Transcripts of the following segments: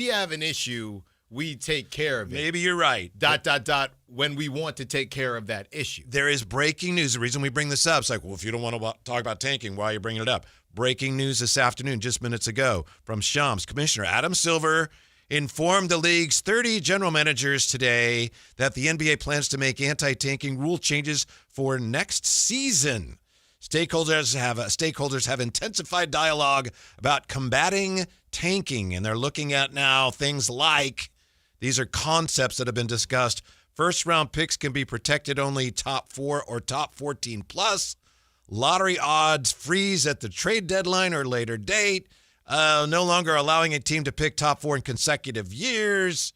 we have an issue, we take care of it. Maybe you're right. ... when we want to take care of that issue. There is breaking news. The reason we bring this up is like, well, if you don't want to talk about tanking, why are you bringing it up? Breaking news this afternoon, just minutes ago, from Shams. Commissioner Adam Silver informed the league's 30 general managers today that the NBA plans to make anti-tanking rule changes for next season. Stakeholders have intensified dialogue about combating tanking, and they're looking at now things like, these are concepts that have been discussed. First-round picks can be protected only top 4 or top 14 plus. Lottery odds freeze at the trade deadline or later date. No longer allowing a team to pick top 4 in consecutive years.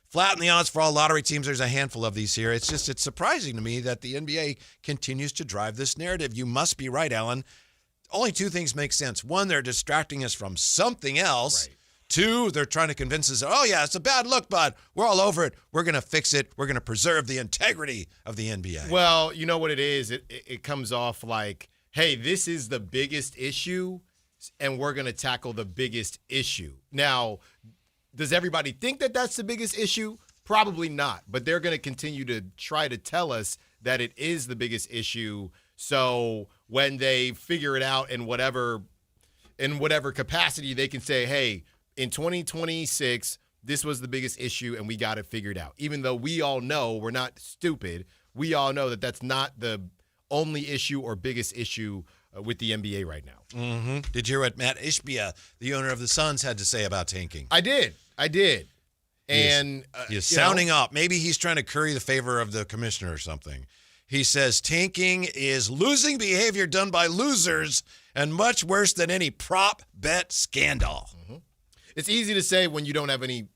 Flatten the odds for all lottery teams. There's a handful of these here. It's surprising to me that the NBA continues to drive this narrative. You must be right, Alan. Only two things make sense. One, they're distracting us from something else. Right. Two, they're trying to convince us, oh, yeah, it's a bad look, but we're all over it. We're going to fix it. We're going to preserve the integrity of the NBA. Well, you know what it is? It comes off like, hey, this is the biggest issue, and we're going to tackle the biggest issue. Now, does everybody think that that's the biggest issue? Probably not, but they're going to continue to try to tell us that it is the biggest issue. So when they figure it out in whatever capacity, they can say, hey, in 2026, this was the biggest issue, and we got it figured out. Even though we all know, we're not stupid, we all know that that's not the only issue or biggest issue with the NBA right now. Mm-hmm. Did you hear what Matt Ishbia, the owner of the Suns, had to say about tanking? I did. And he's sounding up. Maybe he's trying to curry the favor of the commissioner or something. He says tanking is losing behavior done by losers and much worse than any prop bet scandal. Mm-hmm. It's easy to say when you don't have any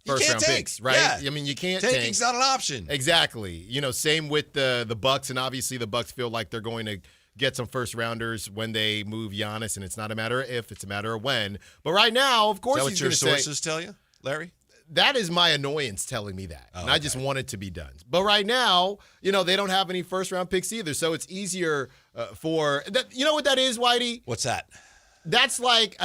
first-round picks, right? Yeah. I mean, you can't tank. Tanking's not an option. Exactly. Same with the Bucks, and obviously the Bucks feel like they're going to get some first-rounders when they move Giannis, and it's not a matter of if, it's a matter of when. But right now, of course, he's going to say. Is that what your sources tell you, Larry? That is my annoyance telling me that. And I just want it to be done. But right now, they don't have any first-round picks either, so it's easier for – you know what that is, Whitey? What's that? That's like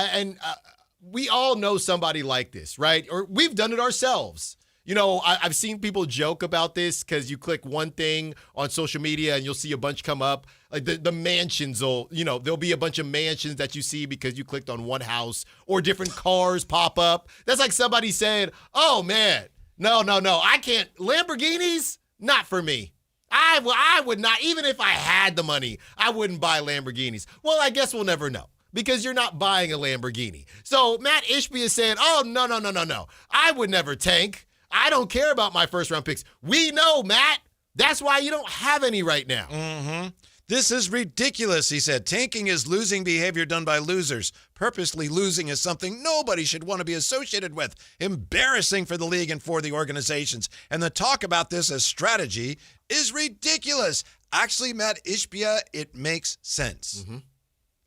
we all know somebody like this, right? Or we've done it ourselves. I've seen people joke about this because you click one thing on social media and you'll see a bunch come up. Like the mansions there'll be a bunch of mansions that you see because you clicked on one house, or different cars pop up. That's like somebody said, oh, man, no, I can't. Lamborghinis, not for me. I would not, even if I had the money, I wouldn't buy Lamborghinis. Well, I guess we'll never know, because you're not buying a Lamborghini. So Matt Ishbia is saying, oh, no. I would never tank. I don't care about my first-round picks. We know, Matt. That's why you don't have any right now. Mm-hmm. This is ridiculous, he said. Tanking is losing behavior done by losers. Purposely losing is something nobody should want to be associated with. Embarrassing for the league and for the organizations. And the talk about this as strategy is ridiculous. Actually, Matt Ishbia, it makes sense. Mm-hmm.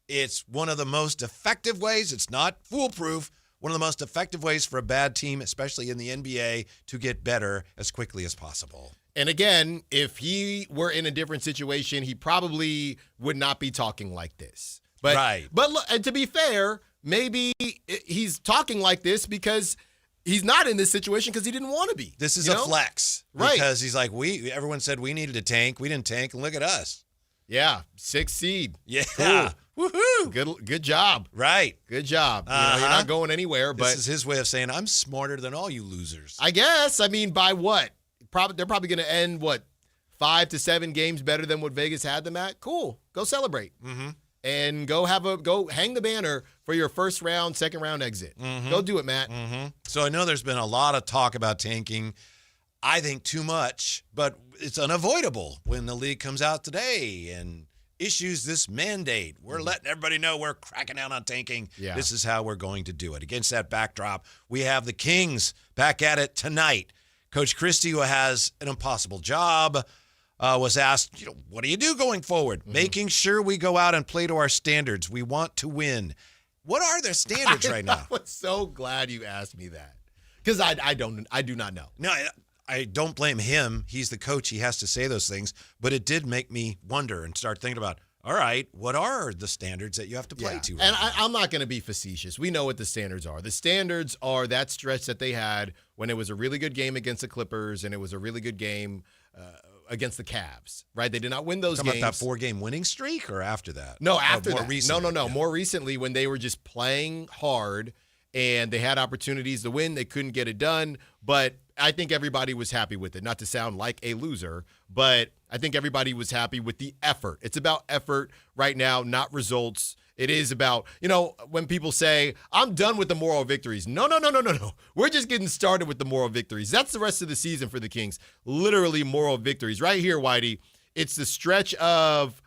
It's one of the most effective ways. It's not foolproof. One of the most effective ways for a bad team, especially in the NBA, to get better as quickly as possible. And again, if he were in a different situation, he probably would not be talking like this. But, right. But look, and to be fair, maybe he's talking like this because he's not in this situation because he didn't want to be. This is a flex. Right. Because he's like, everyone said we needed to tank. We didn't tank, and look at us. Yeah, 6th seed. Yeah. Cool. Woohoo. Good job. Right. Good job. You're not going anywhere. But this is his way of saying, I'm smarter than all you losers. I guess. I mean, by what? They're probably going to end, 5 to 7 games better than what Vegas had them at? Cool. Go celebrate. Mm-hmm. And go hang the banner for your first round, second round exit. Mm-hmm. Go do it, Matt. Mm-hmm. So I know there's been a lot of talk about tanking. I think too much, but it's unavoidable when the league comes out today and issues this mandate. We're letting everybody know we're cracking down on tanking. Yeah. This is how we're going to do it. Against that backdrop, we have the Kings back at it tonight. Coach Christie, who has an impossible job, was asked, what do you do going forward? Mm-hmm. Making sure we go out and play to our standards. We want to win. What are their standards right now? I was so glad you asked me that, because I do not know. No, I don't blame him. He's the coach. He has to say those things. But it did make me wonder and start thinking about, all right, what are the standards that you have to play to? Right And now? I'm not going to be facetious. We know what the standards are. The standards are that stretch that they had when it was a really good game against the Clippers and it was a really good game against the Cavs, right? They did not win those games. About that 4-game winning streak or after that? No, after more that. Recently. No. Yeah. More recently when they were just playing hard and they had opportunities to win. They couldn't get it done, but I think everybody was happy with it. Not to sound like a loser, but I think everybody was happy with the effort. It's about effort right now, not results. It is about, when people say, I'm done with the moral victories. No. We're just getting started with the moral victories. That's the rest of the season for the Kings. Literally moral victories. Right here, Whitey, it's the stretch of,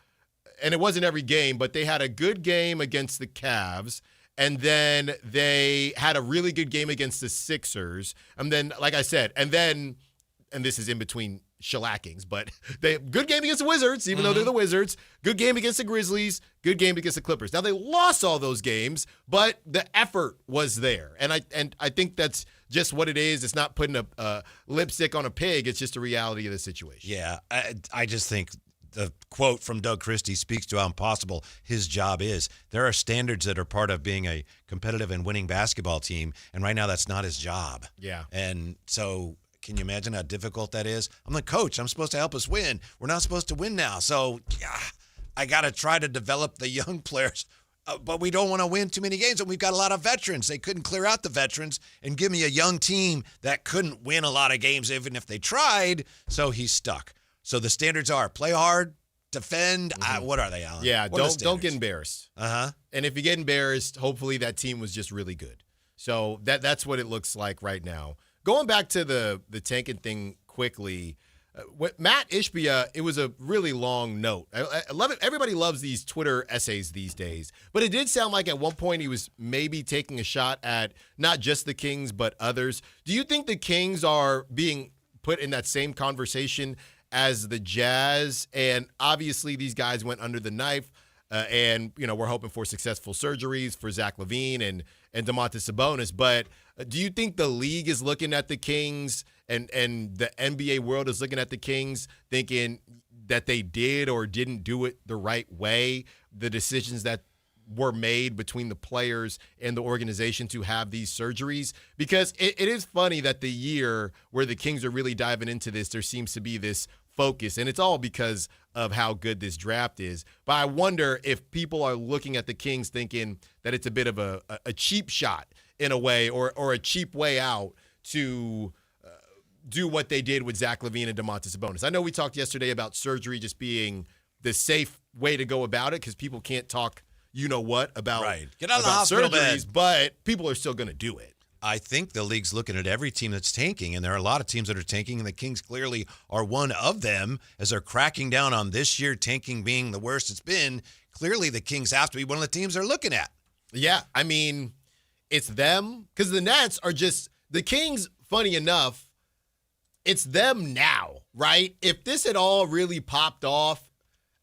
and it wasn't every game, but they had a good game against the Cavs. And then they had a really good game against the Sixers. And then, like I said, and this is in between shellackings, but good game against the Wizards, even though they're the Wizards. Good game against the Grizzlies. Good game against the Clippers. Now, they lost all those games, but the effort was there. And I think that's just what it is. It's not putting a lipstick on a pig. It's just a reality of the situation. Yeah, I just think the quote from Doug Christie speaks to how impossible his job is. There are standards that are part of being a competitive and winning basketball team, and right now that's not his job. Yeah. And so can you imagine how difficult that is? I'm the coach. I'm supposed to help us win. We're not supposed to win now. So I got to try to develop the young players, but we don't want to win too many games, and we've got a lot of veterans. They couldn't clear out the veterans and give me a young team that couldn't win a lot of games even if they tried, so he's stuck. So the standards are play hard, defend. What are they, Alan? Yeah, don't get embarrassed. Uh-huh. And if you get embarrassed, hopefully that team was just really good. So that's what it looks like right now. Going back to the tanking thing quickly, Matt Ishbia, it was a really long note. I love it. Everybody loves these Twitter essays these days. But it did sound like at one point he was maybe taking a shot at not just the Kings, but others. Do you think the Kings are being put in that same conversation as the Jazz? And obviously these guys went under the knife, and we're hoping for successful surgeries for Zach LaVine and Domantas Sabonis. But do you think the league is looking at the Kings and the NBA world is looking at the Kings thinking that they did or didn't do it the right way, the decisions that were made between the players and the organization to have these surgeries? Because it is funny that the year where the Kings are really diving into this, there seems to be this focus, and it's all because of how good this draft is. But I wonder if people are looking at the Kings thinking that it's a bit of a cheap shot in a way, or a cheap way out to do what they did with Zach LaVine and Domantas Sabonis. I know we talked yesterday about surgery just being the safe way to go about it because people can't talk about, right. Get out of the hospital surgeries, bed. But people are still going to do it. I think the league's looking at every team that's tanking, and there are a lot of teams that are tanking, and the Kings clearly are one of them as they're cracking down on this year tanking being the worst it's been. Clearly the Kings have to be one of the teams they're looking at. Yeah, I mean, it's them because the Nets are just the Kings. Funny enough, it's them now, right? If this had all really popped off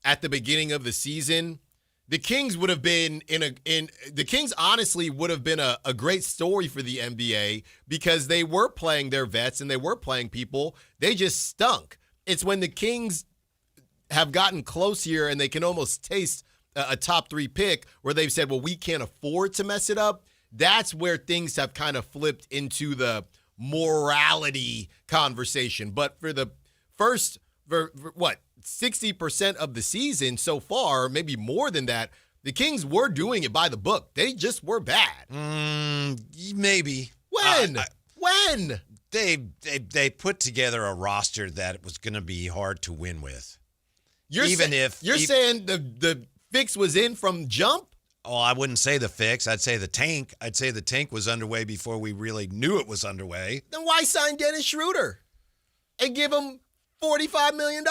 at the beginning of the season, the Kings would have been the Kings honestly would have been a great story for the NBA because they were playing their vets and they were playing people. They just stunk. It's when the Kings have gotten close here and they can almost taste a top 3 pick where they've said, well, we can't afford to mess it up. That's where things have kind of flipped into the morality conversation. But for the first, 60% of the season so far, maybe more than that, the Kings were doing it by the book. They just were bad. Maybe. When? When? They put together a roster that was going to be hard to win with. You're saying the fix was in from jump? Oh, I wouldn't say the fix. I'd say the tank. I'd say the tank was underway before we really knew it was underway. Then why sign Dennis Schroeder and give him $45 million?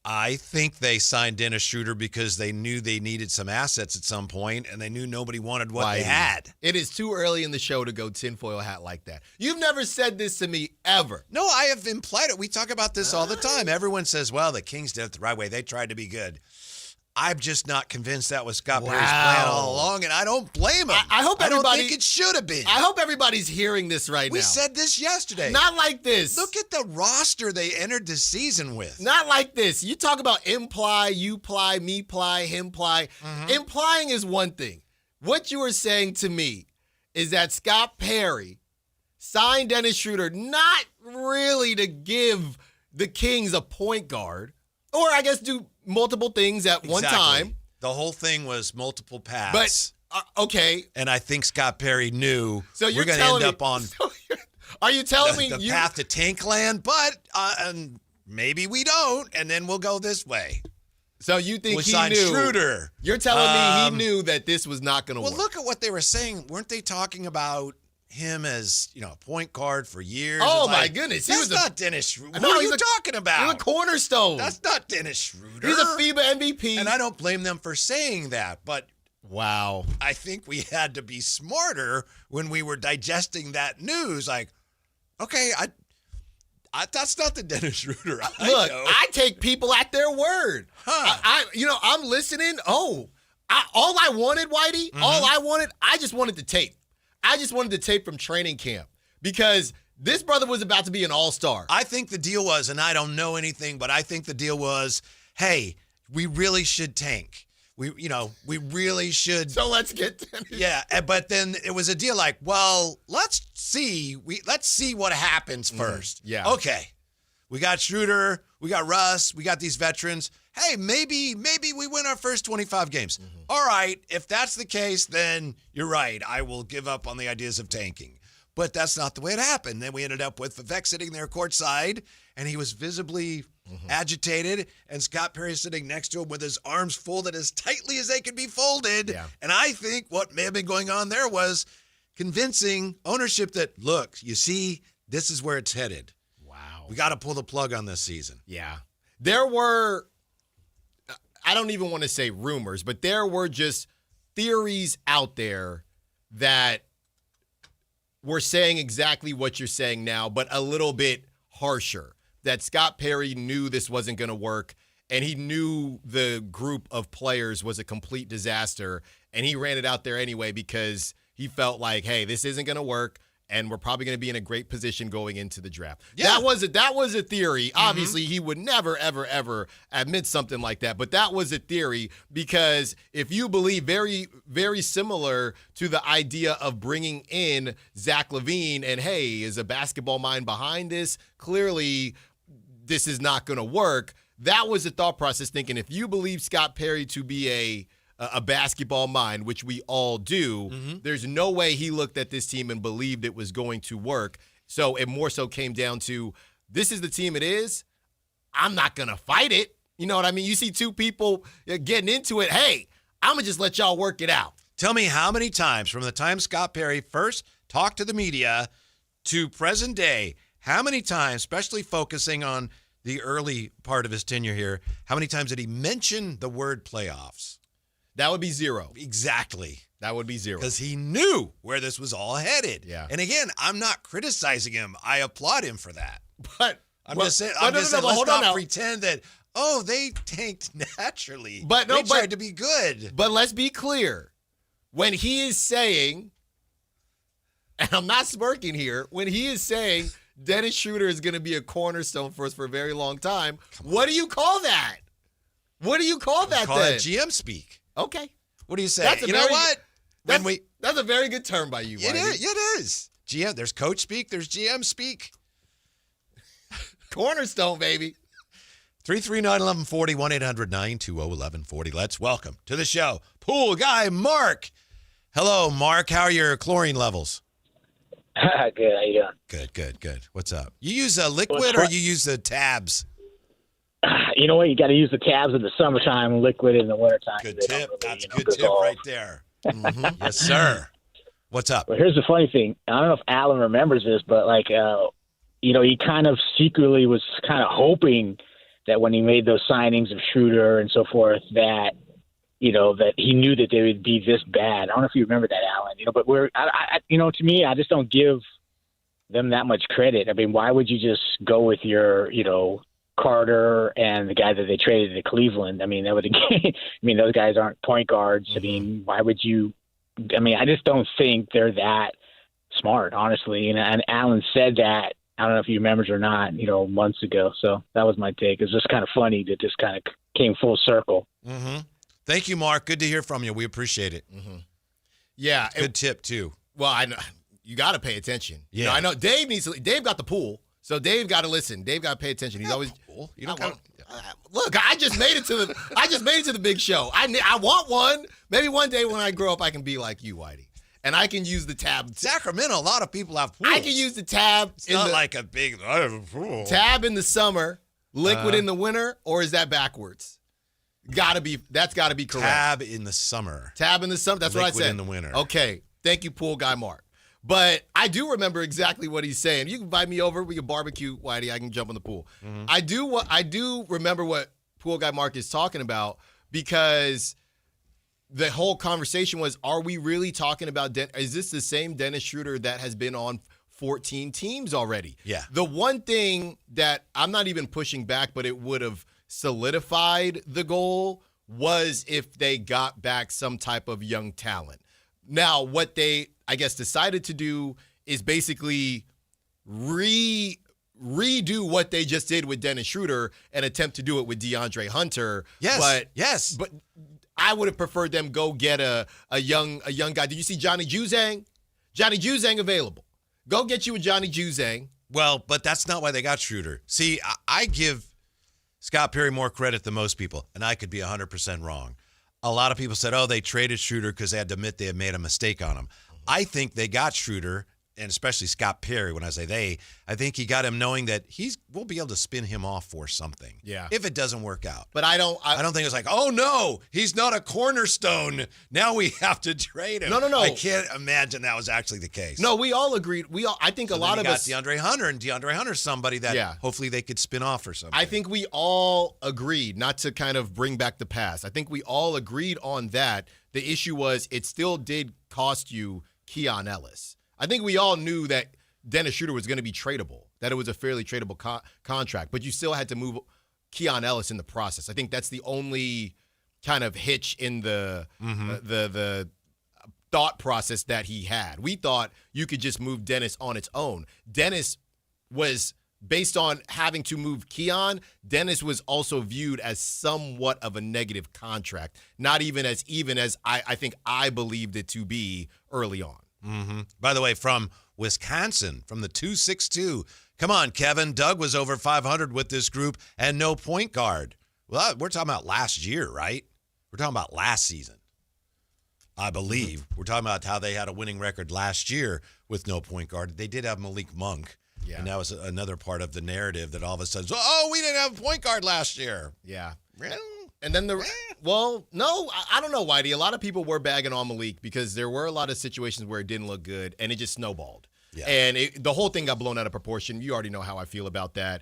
I think they signed Dennis Schroeder because they knew they needed some assets at some point, and they knew nobody wanted what they had. It is too early in the show to go tinfoil hat like that. You've never said this to me ever. No, I have implied it. We talk about this all the time. Everyone says, well, the Kings did it the right way. They tried to be good. I'm just not convinced that was Scott Perry's plan all along, and I don't blame him. I hope I don't everybody. think it should have been. I hope everybody's hearing this right now. We said this yesterday. Not like this. Look at the roster they entered the season with. Not like this. You talk about imply, you ply, me ply, him ply. Implying is one thing. What you are saying to me is that Scott Perry signed Dennis Schroeder not really to give the Kings a point guard, or I guess do multiple things at one time. The whole thing was multiple paths. But, okay. And I think Scott Perry knew so we're going to end up on are you telling me the path to tank land, but and maybe we don't, and then we'll go this way. So you think we'll he sign knew? Schroeder. You're telling me he knew that this was not going to work. Well, look at what they were saying. Weren't they talking about him as, a point guard for years? Oh, my goodness. That's not Dennis Schroeder. No, what are you talking about? He's a cornerstone. That's not Dennis Schroeder. He's a FIBA MVP. And I don't blame them for saying that, but wow. I think we had to be smarter when we were digesting that news. Like, okay, I that's not the Dennis Schroeder I Look, know. I take people at their word. I'm listening. All I wanted, Whitey, I just wanted the tape. I just wanted the tape from training camp because this brother was about to be an all-star. I think the deal was, and I don't know anything, but I think the deal was, hey, we really should tank. We really should. So let's get Dennis. Yeah, but then it was a deal like, well, let's see what happens first. Yeah. Okay. We got Schroeder, we got Russ, we got these veterans. Hey, maybe we win our first 25 games. All right, if that's the case, then you're right. I will give up on the ideas of tanking. But that's not the way it happened. Then we ended up with Vivek sitting there courtside, and he was visibly agitated, and Scott Perry sitting next to him with his arms folded as tightly as they could be folded. Yeah. And I think what may have been going on there was convincing ownership that, look, you see, this is where it's headed. Wow. We got to pull the plug on this season. Yeah. There were, I don't even want to say rumors, but there were just theories out there that were saying exactly what you're saying now, but a little bit harsher. That Scott Perry knew this wasn't going to work, and he knew the group of players was a complete disaster, and he ran it out there anyway because he felt like, hey, this isn't going to work, and we're probably going to be in a great position going into the draft. Yeah. That was a theory. Obviously, he would never, ever, ever admit something like that, but that was a theory because if you believe very, very similar to the idea of bringing in Zach LaVine and, hey, is a basketball mind behind this? Clearly, this is not going to work. That was the thought process, thinking if you believe Scott Perry to be a basketball mind, which we all do, there's no way he looked at this team and believed it was going to work. So it more so came down to, this is the team it is. I'm not going to fight it. You know what I mean? You see two people getting into it. Hey, I'm going to just let y'all work it out. Tell me how many times from the time Scott Perry first talked to the media to present day, how many times, especially focusing on the early part of his tenure here, how many times did he mention the word playoffs? That would be zero. Exactly. That would be zero. Because he knew where this was all headed. Yeah. And again, I'm not criticizing him. I applaud him for that. But I'm just saying, let's not pretend that, they tanked naturally. But they tried to be good. But let's be clear. When he is saying, and I'm not smirking here, when he is saying Dennis Schroeder is going to be a cornerstone for us for a very long time, what do you call that? What do you call that call then? that GM speak. Okay. What do you say? You know what? That's a very good term by you, Whitey. It is. GM, there's coach speak, there's GM speak. Cornerstone, baby. 339-1140, 1-800-920-1140. Let's welcome to the show pool guy Mark. Hello, Mark. How are your chlorine levels? Good. How you doing? Good. What's up? You use a liquid or you use the tabs? You know what? You got to use the tabs in the summertime, liquid in the wintertime. Good tip. That's a good tip right there. Yes, sir. What's up? Well, here's the funny thing. I don't know if Alan remembers this, but he kind of secretly was kind of hoping that when he made those signings of Schroeder and so forth, that he knew that they would be this bad. I don't know if you remember that, Alan. But to me, I just don't give them that much credit. I mean, why would you just go with your, Carter and the guy that they traded to Cleveland. I mean, that would. I mean, those guys aren't point guards. I mean, why would you? I mean, I just don't think they're that smart, honestly. And Allen said that. I don't know if you remember or not, months ago. So that was my take. It's just kind of funny that this kind of came full circle. Mm-hmm. Thank you, Mark. Good to hear from you. We appreciate it. Mm-hmm. Yeah. Good tip, too. Well, I know you got to pay attention. Yeah. I know Dave Dave got the pool, so Dave got to listen. Dave got to pay attention. He's always pool. You don't look. I just made it to the big show. I want one. Maybe one day when I grow up, I can be like you, Whitey. And I can use the tab. Sacramento, a lot of people have pools. I can use the tab. It's not like a big, I have a pool. Tab in the summer, liquid in the winter, or is that backwards? That's got to be correct. Tab in the summer. Tab in the summer. That's liquid what I said. in the winter. Okay. Thank you, pool guy Mark. But I do remember exactly what he's saying. You can invite me over. We can barbecue, Whitey. I can jump in the pool. Mm-hmm. I do remember what pool guy Mark is talking about because the whole conversation was, are we really talking about is this the same Dennis Schroeder that has been on 14 teams already? Yeah. The one thing that I'm not even pushing back, but it would have solidified the goal was if they got back some type of young talent. Now, what they, I guess, decided to do is basically redo what they just did with Dennis Schroeder and attempt to do it with DeAndre Hunter. Yes. But I would have preferred them go get a young guy. Did you see Johnny Juzang? Johnny Juzang available. Go get you a Johnny Juzang. Well, but that's not why they got Schroeder. See, I give Scott Perry more credit than most people, and I could be 100% wrong. A lot of people said, they traded Schroeder because they had to admit they had made a mistake on him. I think they got Schroeder, and especially Scott Perry, when I say they, I think he got him knowing that we'll be able to spin him off for something. Yeah. If it doesn't work out. But I don't think it's like, oh no, he's not a cornerstone. Now we have to trade him. No. I can't imagine that was actually the case. No, we all agreed. I think a lot of us got DeAndre Hunter, and DeAndre Hunter's somebody that hopefully they could spin off or something. I think we all agreed, not to kind of bring back the past. I think we all agreed on that. The issue was it still did cost you Keon Ellis. I think we all knew that Dennis Schroeder was going to be tradable, that it was a fairly tradable contract, but you still had to move Keon Ellis in the process. I think that's the only kind of hitch in the thought process that he had. We thought you could just move Dennis on its own. Dennis was, based on having to move Keon, Dennis was also viewed as somewhat of a negative contract, not even as I think I believed it to be early on. Mm-hmm. By the way, from Wisconsin, from the 262. Come on, Kevin. Doug was over 500 with this group and no point guard. Well, we're talking about last year, right? We're talking about last season, I believe. Mm-hmm. We're talking about how they had a winning record last year with no point guard. They did have Malik Monk. Yeah. And that was another part of the narrative that all of a sudden, we didn't have a point guard last year. Yeah. And then no, I don't know, Whitey. A lot of people were bagging on Malik because there were a lot of situations where it didn't look good, and it just snowballed. Yeah. And the whole thing got blown out of proportion. You already know how I feel about that.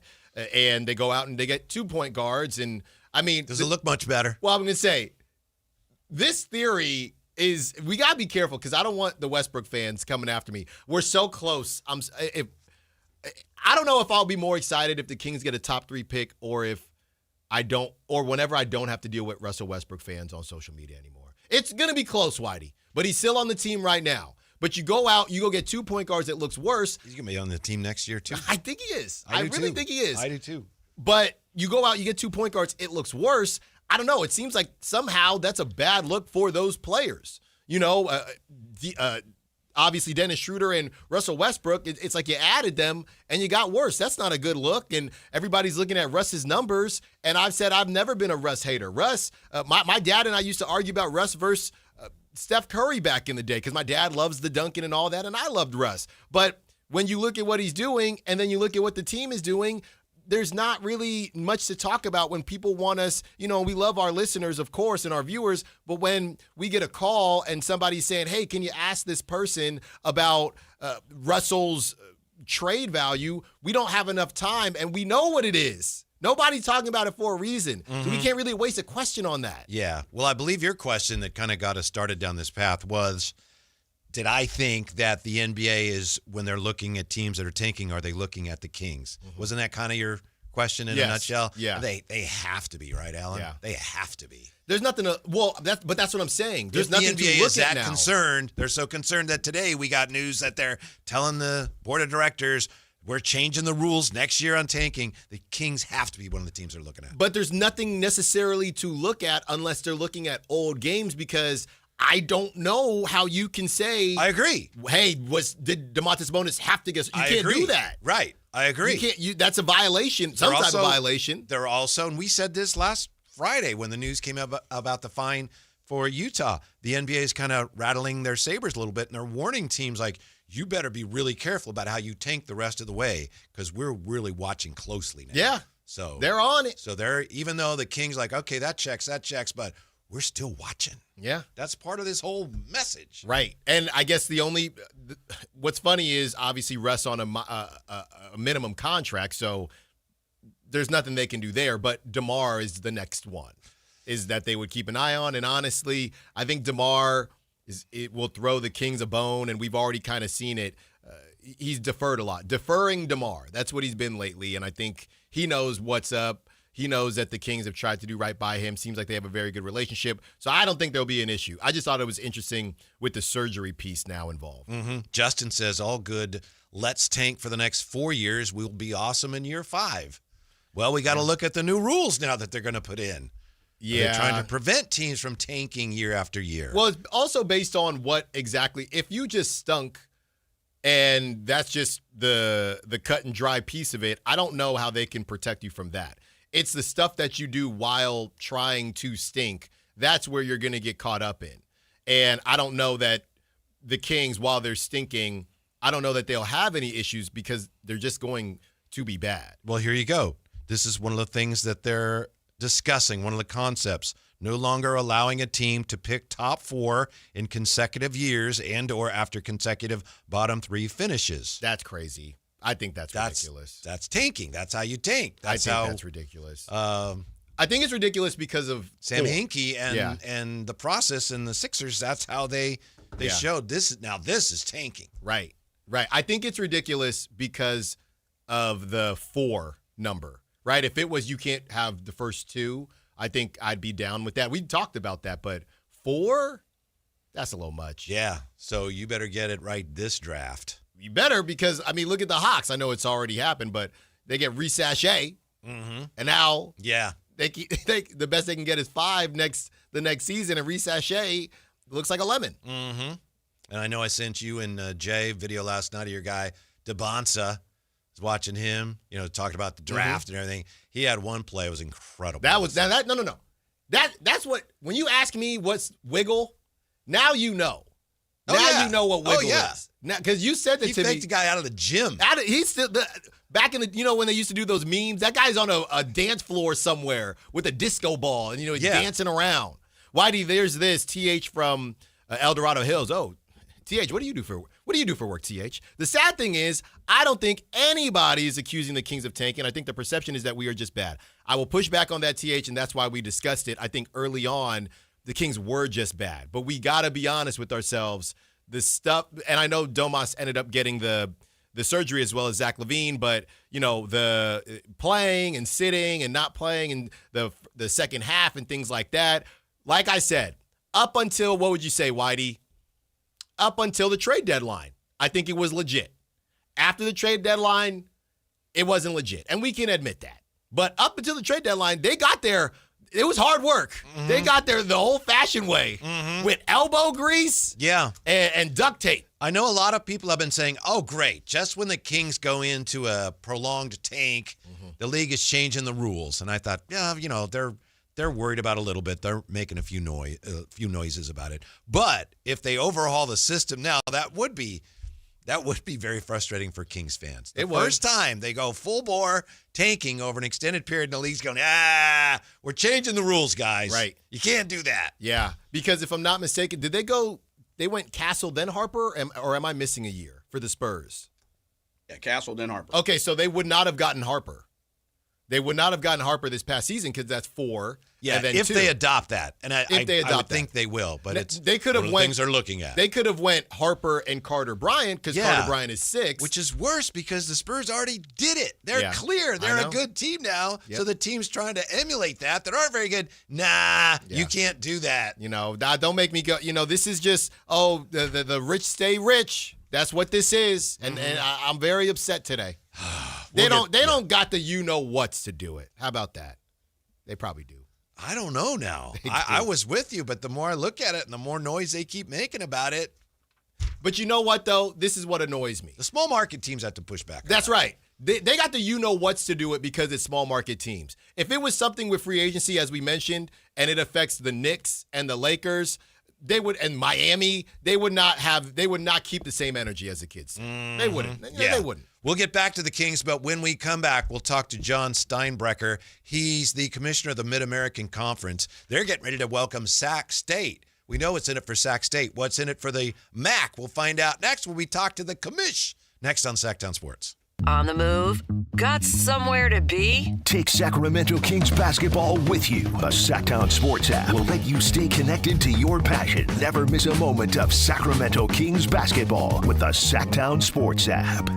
And they go out and they get 2-point guards, and I mean, does it look much better? Well, I'm going to say this theory is we got to be careful because I don't want the Westbrook fans coming after me. We're so close. I don't know if I'll be more excited if the Kings get a top 3 pick or if whenever I don't have to deal with Russell Westbrook fans on social media anymore. It's going to be close, Whitey, but he's still on the team right now. But you go out, you go get 2-point guards that looks worse. He's going to be on the team next year, too. I think he is. I really think he is. I do, too. But you go out, you get 2-point guards, it looks worse. I don't know. It seems like somehow that's a bad look for those players. Obviously, Dennis Schroeder and Russell Westbrook, it's like you added them and you got worse. That's not a good look. And everybody's looking at Russ's numbers. And I've said I've never been a Russ hater. Russ, my dad and I used to argue about Russ versus Steph Curry back in the day because my dad loves the dunking and all that, and I loved Russ. But when you look at what he's doing and then you look at what the team is doing, there's not really much to talk about when people want us, we love our listeners, of course, and our viewers, but when we get a call and somebody's saying, hey, can you ask this person about Russell's trade value, we don't have enough time, and we know what it is. Nobody's talking about it for a reason, so we can't really waste a question on that. Yeah, well, I believe your question that kind of got us started down this path was, did I think that the NBA is, when they're looking at teams that are tanking, are they looking at the Kings? Mm-hmm. Wasn't that kind of your question in a Yes. nutshell? Yeah. They have to be, right, Alan? Yeah. They have to be. There's nothing to, but that's what I'm saying. There's If nothing the NBA to look is at that now. concerned, they're so concerned that today we got news that they're telling the board of directors we're changing the rules next year on tanking. The Kings have to be one of the teams they're looking at. But there's nothing necessarily to look at unless they're looking at old games, because I don't know how you can say, I agree. hey, did Domantas Sabonis have to get? You can't agree. do that. Right. I agree. You can't. That's a violation. Some type of violation. They're also, and we said this last Friday when the news came up about the fine for Utah. The NBA is kind of rattling their sabers a little bit, and they're warning teams like, you better be really careful about how you tank the rest of the way, because we're really watching closely now. Yeah. So they're on it. So they're, even though the Kings like, okay, that checks, but we're still watching. Yeah. That's part of this whole message. Right. And I guess what's funny is obviously Russ on a minimum contract, so there's nothing they can do there. But DeMar is the next one, is that they would keep an eye on. And honestly, I think DeMar it will throw the Kings a bone, and we've already kind of seen it. He's deferred a lot. Deferring DeMar. That's what he's been lately, and I think he knows what's up. He knows that the Kings have tried to do right by him. Seems like they have a very good relationship. So I don't think there'll be an issue. I just thought it was interesting with the surgery piece now involved. Mm-hmm. Justin says, all good. Let's tank for the next 4 years. We'll be awesome in year 5. Well, we got to look at the new rules now that they're going to put in. Yeah. They're trying to prevent teams from tanking year after year. Well, it's also based on what exactly. If you just stunk and that's just the cut and dry piece of it, I don't know how they can protect you from that. It's the stuff that you do while trying to stink. That's where you're going to get caught up in. And I don't know that the Kings, while they're stinking, I don't know that they'll have any issues because they're just going to be bad. Well, here you go. This is one of the things that they're discussing, one of the concepts. No longer allowing a team to pick top 4 in consecutive years and or after consecutive bottom 3 finishes. That's crazy. I think that's ridiculous. That's tanking. That's how you tank. That's ridiculous. I think it's ridiculous because of Sam Hinkie and the process and the Sixers. That's how they showed this. Now this is tanking. Right. I think it's ridiculous because of the 4 number. Right. If it was you can't have the first 2, I think I'd be down with that. We talked about that, but 4, that's a little much. Yeah. So you better get it right this draft. You better, because, I mean, look at the Hawks. I know it's already happened, but they get re-sachet, and now the best they can get is 5 the next season, and re-sachet looks like a lemon. Mm-hmm. And I know I sent you and Jay video last night of your guy, Debansa. I was watching him, talking about the draft and everything. He had one play. It was incredible. No. That's what, when you ask me what's wiggle, now you know. You know what wiggle is. Now, because you said that he to me. faked the guy out of the gym. He's still back in the, when they used to do those memes. That guy's on a dance floor somewhere with a disco ball, and he's dancing around. Whitey, there's this TH from El Dorado Hills. Oh, TH, what do you do for work, TH? The sad thing is, I don't think anybody is accusing the Kings of tanking. I think the perception is that we are just bad. I will push back on that, TH, and that's why we discussed it. I think early on, the Kings were just bad. But we got to be honest with ourselves. The stuff, and I know Domas ended up getting the surgery as well as Zach LaVine, but, the playing and sitting and not playing in the second half and things like that. Like I said, up until, what would you say, Whitey? Up until the trade deadline, I think it was legit. After the trade deadline, it wasn't legit. And we can admit that. But up until the trade deadline, they got there. It was hard work. Mm-hmm. They got there the old-fashioned way with elbow grease and duct tape. I know a lot of people have been saying, oh, great, just when the Kings go into a prolonged tank, the league is changing the rules. And I thought, they're worried about a little bit. They're making a few noises about it. But if they overhaul the system now, that would be very frustrating for Kings fans. The first time they go full bore tanking over an extended period, and the league's going, we're changing the rules, guys. Right. You can't do that. Yeah, because if I'm not mistaken, they went Castle then Harper, or am I missing a year for the Spurs? Yeah, Castle then Harper. Okay, so they would not have gotten Harper. They would not have gotten Harper this past season because that's 4. Yeah, and then if 2. they adopt that, and I would think that. they will, but it's they could have things they're looking at. They could have went Harper and Carter Bryant because Carter Bryant is 6, which is worse because the Spurs already did it. They're clear. They're a good team now. Yep. So the team's trying to emulate that aren't very good. Nah, you can't do that. Don't make me go. This is just the rich stay rich. That's what this is, and I'm very upset today. They don't got the what's to do it. How about that? They probably do. I don't know now. I was with you, but the more I look at it and the more noise they keep making about it. But you know what, though? This is what annoys me. The small market teams have to push back. That's right. They got the what's to do it because it's small market teams. If it was something with free agency, as we mentioned, and it affects the Knicks and the Lakers, and Miami, they would not keep the same energy as the kids. They wouldn't. They wouldn't. We'll get back to the Kings, but when we come back, we'll talk to John Steinbrecher. He's the commissioner of the Mid-American Conference. They're getting ready to welcome Sac State. We know what's in it for Sac State. What's in it for the MAC? We'll find out next when we talk to the commish. Next on Sactown Sports. On the move? Got somewhere to be? Take Sacramento Kings basketball with you. The Sactown Sports app will let you stay connected to your passion. Never miss a moment of Sacramento Kings basketball with the Sactown Sports app.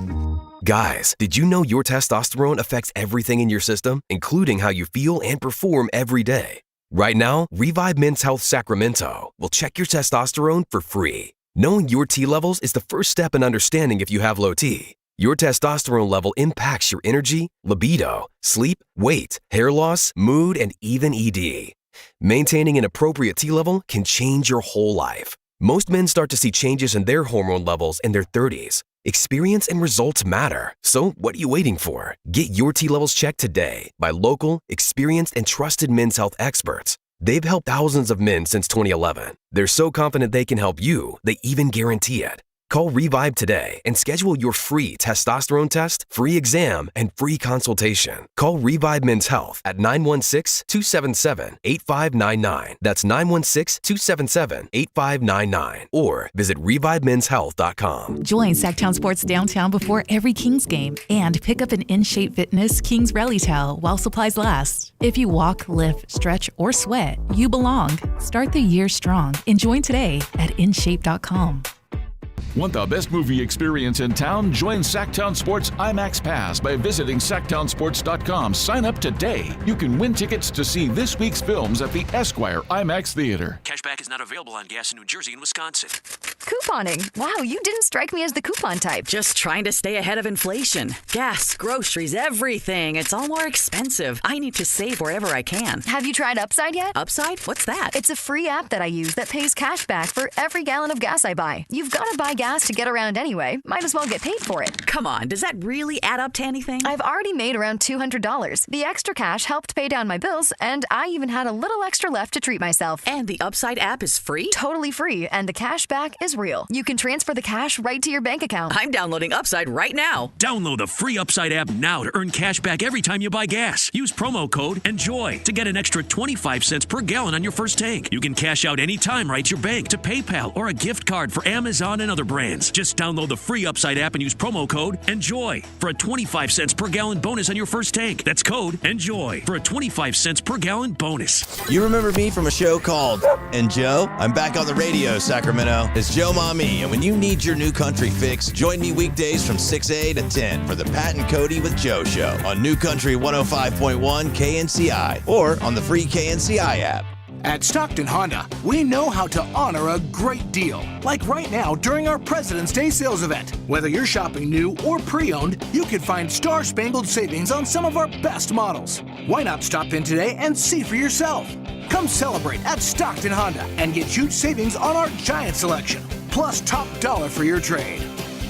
Guys, did you know your testosterone affects everything in your system, including how you feel and perform every day? Right now, Revive Men's Health Sacramento will check your testosterone for free. Knowing your T levels is the first step in understanding if you have low T. Your testosterone level impacts your energy, libido, sleep, weight, hair loss, mood, and even ED. Maintaining an appropriate T level can change your whole life. Most men start to see changes in their hormone levels in their 30s. Experience and results matter. So what are you waiting for? Get your T levels checked today by local, experienced, and trusted men's health experts. They've helped thousands of men since 2011. They're so confident they can help you, they even guarantee it. Call Revive today and schedule your free testosterone test, free exam, and free consultation. Call Revive Men's Health at 916-277-8599. That's 916-277-8599. Or visit ReviveMen'sHealth.com. Join Sactown Sports Downtown before every Kings game and pick up an In-Shape Fitness Kings Rally Towel while supplies last. If you walk, lift, stretch, or sweat, you belong. Start the year strong and join today at InShape.com. Want the best movie experience in town? Join Sactown Sports IMAX Pass by visiting SactownSports.com. Sign up today. You can win tickets to see this week's films at the Esquire IMAX Theater. Cashback is not available on gas in New Jersey and Wisconsin. Couponing. Wow, you didn't strike me as the coupon type. Just trying to stay ahead of inflation. Gas, groceries, everything. It's all more expensive. I need to save wherever I can. Have you tried Upside yet? Upside? What's that? It's a free app that I use that pays cash back for every gallon of gas I buy. You've got to buy gas to get around anyway. Might as well get paid for it. Come on, does that really add up to anything? I've already made around $200. The extra cash helped pay down my bills, and I even had a little extra left to treat myself. And the Upside app is free? Totally free, and the cash back is real. You can transfer the cash right to your bank account. I'm downloading Upside right now. Download the free Upside app now to earn cash back every time you buy gas. Use promo code ENJOY to get an extra 25 cents per gallon on your first tank. You can cash out anytime right to your bank, to PayPal, or a gift card for Amazon and other brands. Just download the free Upside app and use promo code ENJOY for a 25 cents per gallon bonus on your first tank. That's code ENJOY for a 25 cents per gallon bonus. You remember me from a show called And Joe? I'm back on the radio, Sacramento. It's Joe Mommy, and when you need your new country fix, join me weekdays from 6A to 10 for the Pat and Cody with Joe show on New Country 105.1 KNCI or on the free KNCI app. At Stockton Honda, we know how to honor a great deal. Like right now during our President's Day sales event. Whether you're shopping new or pre-owned, you can find star-spangled savings on some of our best models. Why not stop in today and see for yourself? Come celebrate at Stockton Honda and get huge savings on our giant selection. Plus top dollar for your trade.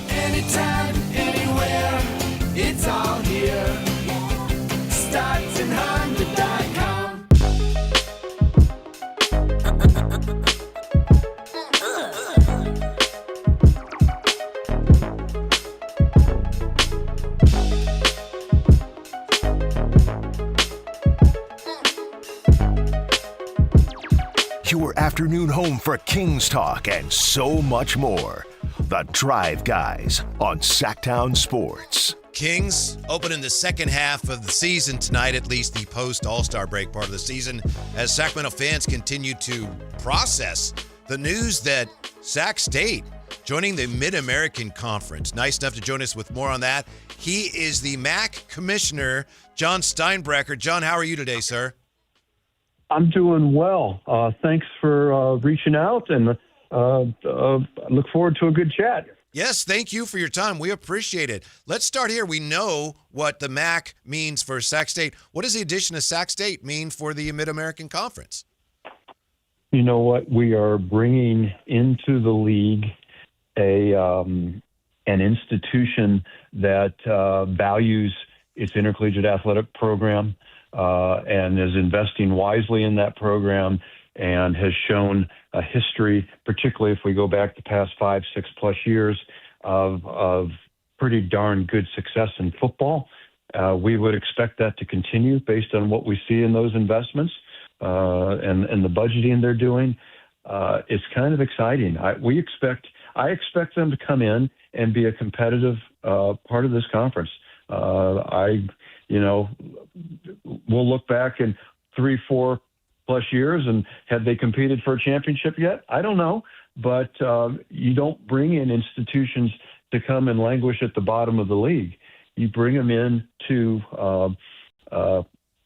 Anytime, anywhere, it's all here. StocktonHonda.com. Your afternoon home for Kings talk and so much more. The Drive Guys on Sactown Sports. Kings opening the second half of the season tonight, at least the post-All-Star break part of the season, as Sacramento fans continue to process the news that Sac State joining the Mid-American Conference. Nice enough to join us with more on that. He is the MAC commissioner, John Steinbrecher. John, how are you today, sir? I'm doing well. Thanks for reaching out, and look forward to a good chat. Yes, thank you for your time. We appreciate it. Let's start here. We know what the MAC means for Sac State. What does the addition of Sac State mean for the Mid-American Conference? You know what? We are bringing into the league an institution that values its intercollegiate athletic program and is investing wisely in that program and has shown a history, particularly if we go back the past 5, 6+ years of pretty darn good success in football. We would expect that to continue based on what we see in those investments and the budgeting they're doing. It's kind of exciting. I expect them to come in and be a competitive part of this conference. We'll look back in 3, 4+ years, and have they competed for a championship yet? I don't know, but you don't bring in institutions to come and languish at the bottom of the league. You bring them in to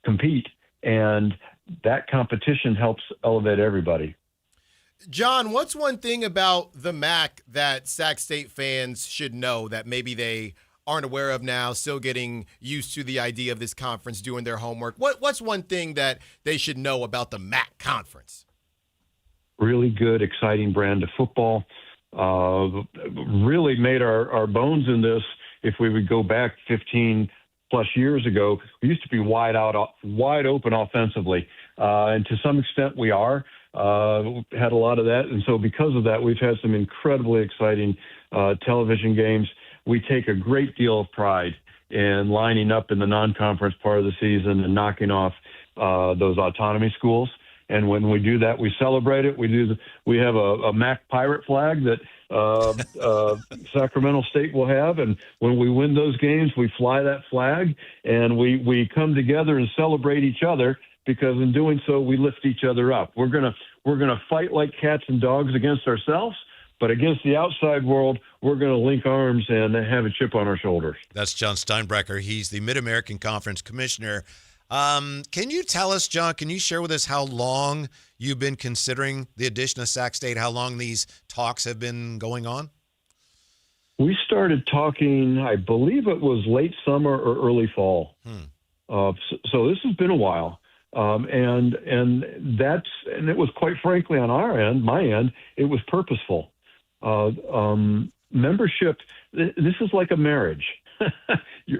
compete, and that competition helps elevate everybody. John, what's one thing about the MAC that Sac State fans should know that maybe they aren't aware of now, still getting used to the idea of this conference, doing their homework? What's one thing that they should know about the MAC conference? Really good, exciting brand of football. Really made our bones in this. If we would go back 15+ years ago, we used to be wide open offensively. And to some extent we are. Had a lot of that. And so because of that, we've had some incredibly exciting television games. We take a great deal of pride in lining up in the non-conference part of the season and knocking off those autonomy schools. And when we do that, we celebrate it. We have a MAC pirate flag that Sacramento State will have. And when we win those games, we fly that flag, and we come together and celebrate each other, because in doing so, we lift each other up. We're gonna fight like cats and dogs against ourselves, but against the outside world, we're going to link arms and have a chip on our shoulders. That's John Steinbrecher. He's the Mid-American Conference Commissioner. Can you tell us, John, can you share with us how long you've been considering the addition of Sac State, how long these talks have been going on? We started talking, I believe it was late summer or early fall. So this has been a while. And it was, quite frankly, on my end, it was purposeful. Membership, this is like a marriage,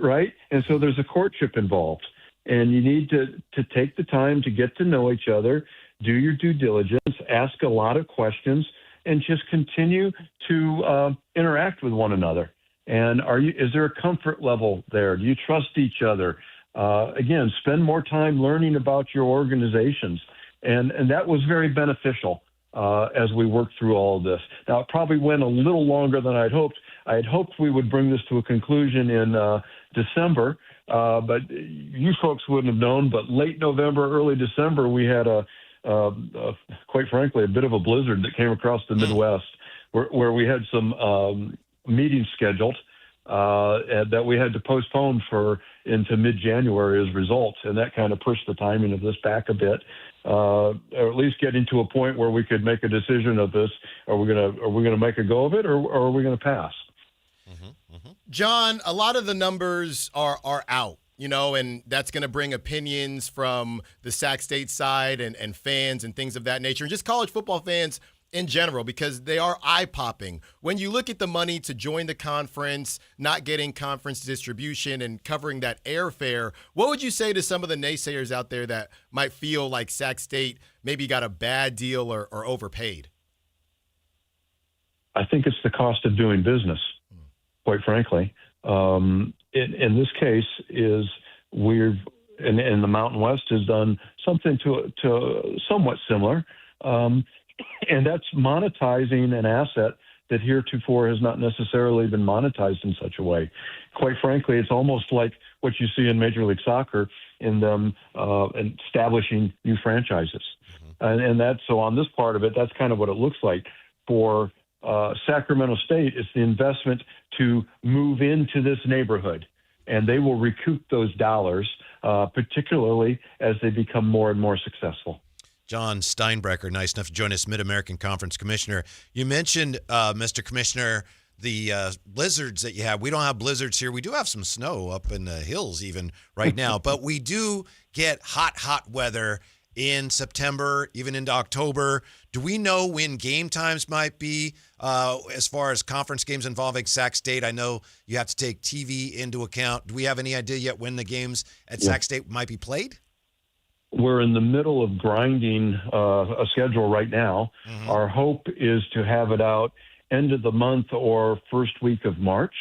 right? And so there's a courtship involved, and you need to take the time to get to know each other, do your due diligence, ask a lot of questions, and just continue to interact with one another. And is there a comfort level there? Do you trust each other? Again, spend more time learning about your organizations. And that was very beneficial as we worked through all of this. Now, it probably went a little longer than I'd hoped. I had hoped we would bring this to a conclusion in December, but you folks wouldn't have known. But late November, early December, we had quite frankly, a bit of a blizzard that came across the Midwest, where we had some meetings scheduled that we had to postpone into mid-January as results, and that kind of pushed the timing of this back a bit, or at least getting to a point where we could make a decision of this. Are we gonna make a go of it, or are we gonna pass? John, a lot of the numbers are out, and that's going to bring opinions from the Sac State side and fans and things of that nature, and just college football fans in general, because they are eye-popping. When you look at the money to join the conference, not getting conference distribution and covering that airfare, what would you say to some of the naysayers out there that might feel like Sac State maybe got a bad deal or overpaid? I think it's the cost of doing business, quite frankly. In this case, and the Mountain West has done something to somewhat similar. And that's monetizing an asset that heretofore has not necessarily been monetized in such a way. Quite frankly, it's almost like what you see in Major League Soccer in them establishing new franchises. And that's so on this part of it, that's kind of what it looks like. For Sacramento State, it's the investment to move into this neighborhood, and they will recoup those dollars, particularly as they become more and more successful. John Steinbrecher, nice enough to join us, Mid-American Conference Commissioner. You mentioned, Mr. Commissioner, the blizzards that you have. We don't have blizzards here. We do have some snow up in the hills even right now, but we do get hot weather in September, even into October. Do we know when game times might be as far as conference games involving Sac State? I know you have to take TV into account. Do we have any idea yet when the games at Sac State might be played? We're in the middle of grinding a schedule right now. Our hope is to have it out end of the month or first week of March.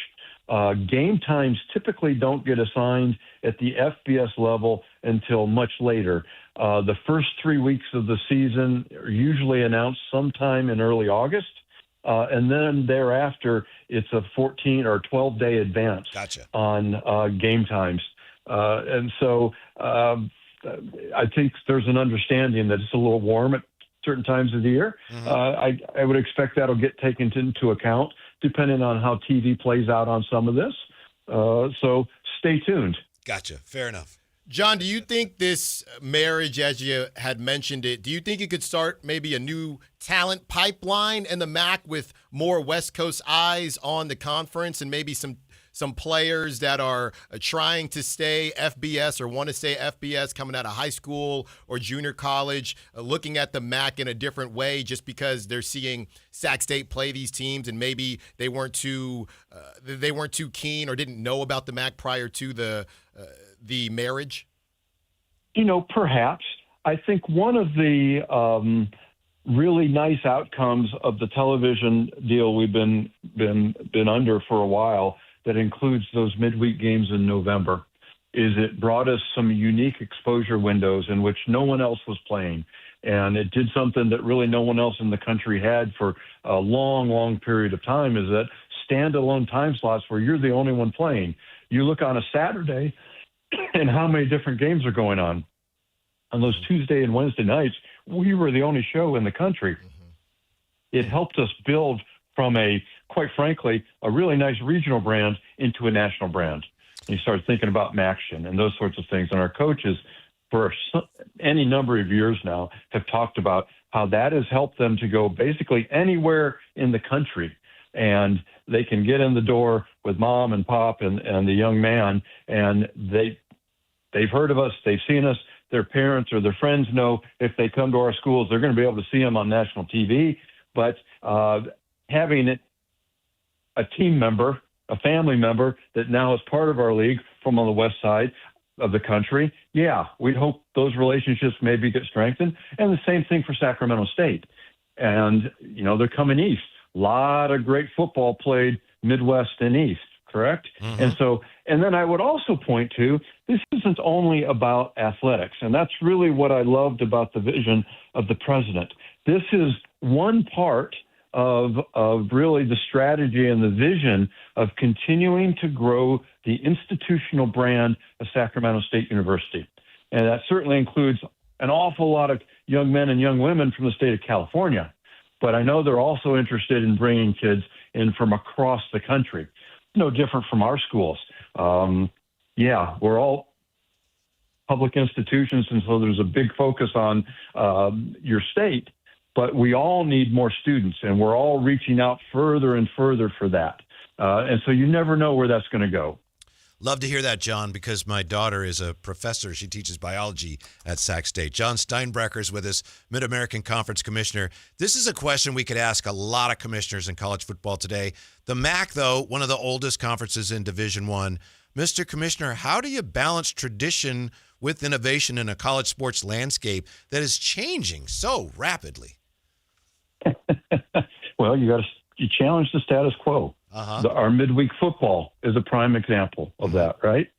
Game times typically don't get assigned at the FBS level until much later. The first 3 weeks of the season are usually announced sometime in early August. And then thereafter, it's a 14 or 12-day advance on game times. And so I think there's an understanding that it's a little warm at certain times of the year. I would expect that'll get taken into account depending on how TV plays out on some of this. So stay tuned. Gotcha. Fair enough. John, do you think this marriage, as you had mentioned it, do you think it could start maybe a new talent pipeline in the MAC with more West Coast eyes on the conference and maybe some players that are trying to stay FBS or want to stay FBS coming out of high school or junior college, looking at the MAC in a different way just because they're seeing Sac State play these teams and maybe they weren't too keen or didn't know about the MAC prior to the marriage? You know, perhaps. I think one of the really nice outcomes of the television deal we've been under for a while that includes those midweek games in November is it brought us some unique exposure windows in which no one else was playing. And it did something that really no one else in the country had for a long, long period of time, is that standalone time slots where you're the only one playing. You look on a Saturday and how many different games are going on. On those Tuesday and Wednesday nights, we were the only show in the country. It helped us build from quite frankly, a really nice regional brand into a national brand. And you start thinking about Maction and those sorts of things. And our coaches, for any number of years now, have talked about how that has helped them to go basically anywhere in the country. And they can get in the door with mom and pop and the young man, and they've heard of us, they've seen us, their parents or their friends know if they come to our schools, they're going to be able to see them on national TV. But having a team member, a family member that now is part of our league from on the west side of the country, we'd hope those relationships maybe get strengthened. And the same thing for Sacramento State. And, you know, they're coming east. A lot of great football played Midwest and East, correct? And then I would also point to, this isn't only about athletics. And that's really what I loved about the vision of the president. This is one part of really the strategy and the vision of continuing to grow the institutional brand of Sacramento State University. And that certainly includes an awful lot of young men and young women from the state of California. But I know they're also interested in bringing kids in from across the country. No different from our schools. We're all public institutions, and so there's a big focus on your state. But we all need more students, and we're all reaching out further and further for that. And so you never know where that's going to go. Love to hear that, John, because my daughter is a professor. She teaches biology at Sac State. John Steinbrecher is with us, Mid-American Conference Commissioner. This is a question we could ask a lot of commissioners in college football today. The MAC, though, one of the oldest conferences in Division I. Mr. Commissioner, how do you balance tradition with innovation in a college sports landscape that is changing so rapidly? Well, you challenge the status quo. Our midweek football is a prime example of that, right?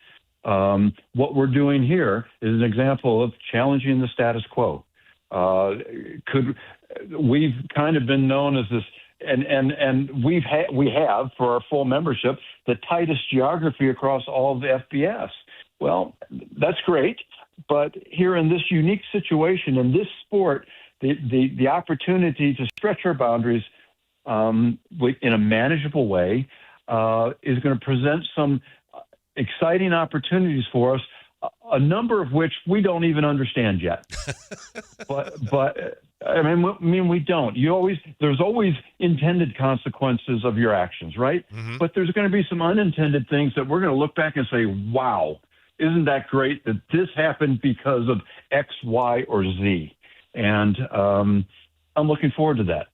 What we're doing here is an example of challenging the status quo. We've kind of been known as this and we have for our full membership the tightest geography across all of the FBS. Well, that's great, but here in this unique situation in this sport, the opportunity to stretch our boundaries in a manageable way is going to present some exciting opportunities for us, a number of which we don't even understand yet. but I mean, we don't. There's always intended consequences of your actions, right? Mm-hmm. But there's going to be some unintended things that we're going to look back and say, wow, isn't that great that this happened because of X, Y, or Z? And I'm looking forward to that.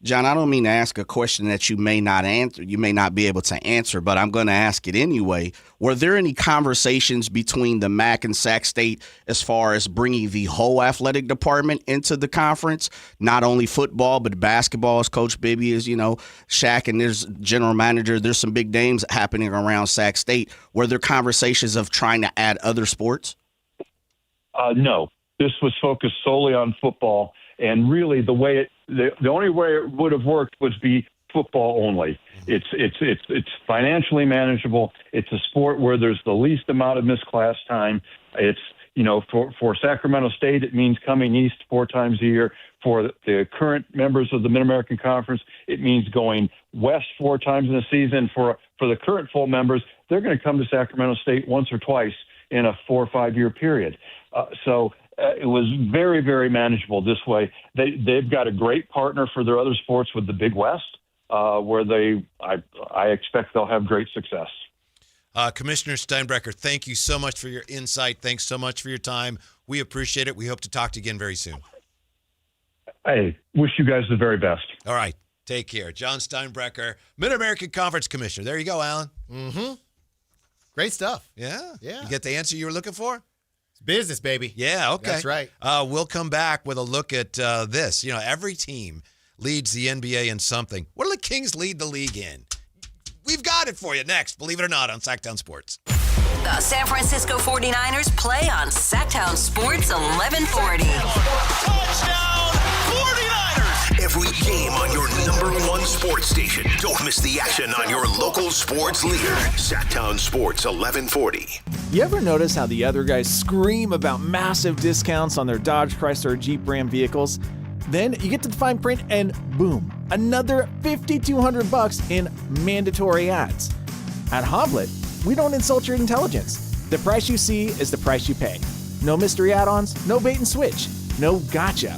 John, I don't mean to ask a question that you may not answer. You may not be able to answer, but I'm going to ask it anyway. Were there any conversations between the MAC and Sac State as far as bringing the whole athletic department into the conference? Not only football, but basketball, as Coach Bibby is, Shaq and there's general manager. There's some big names happening around Sac State. Were there conversations of trying to add other sports? No. This was focused solely on football. And really, the only way it would have worked would be football only. It's financially manageable. It's a sport where there's the least amount of missed class time. It's for Sacramento State, it means coming east 4 times a year. For the current members of the Mid-American Conference, it means going west 4 times in the season. For the current full members, they're going to come to Sacramento State once or twice in a 4 or 5 year period. It was very, very manageable this way. They've got a great partner for their other sports with the Big West, where I expect they'll have great success. Commissioner Steinbrecher, thank you so much for your insight. Thanks so much for your time. We appreciate it. We hope to talk to you again very soon. Hey, wish you guys the very best. All right. Take care. John Steinbrecher, Mid-American Conference Commissioner. There you go, Alan. Mm-hmm. Great stuff. Yeah. Yeah. You get the answer you were looking for? Business, baby. Yeah, okay. That's right. We'll come back with a look at this. Every team leads the NBA in something. What do the Kings lead the league in? We've got it for you next, believe it or not, on Sactown Sports. The San Francisco 49ers play on Sactown Sports 1140. Touchdown 49ers! Every game on your #1 sports station. Don't miss the action on your local sports leader. Sactown Sports 1140. You ever notice how the other guys scream about massive discounts on their Dodge, Chrysler, or Jeep Ram vehicles? Then you get to the fine print and boom, another $5,200 in mandatory ads. At Hoblet, we don't insult your intelligence. The price you see is the price you pay. No mystery add-ons, no bait and switch, no gotcha.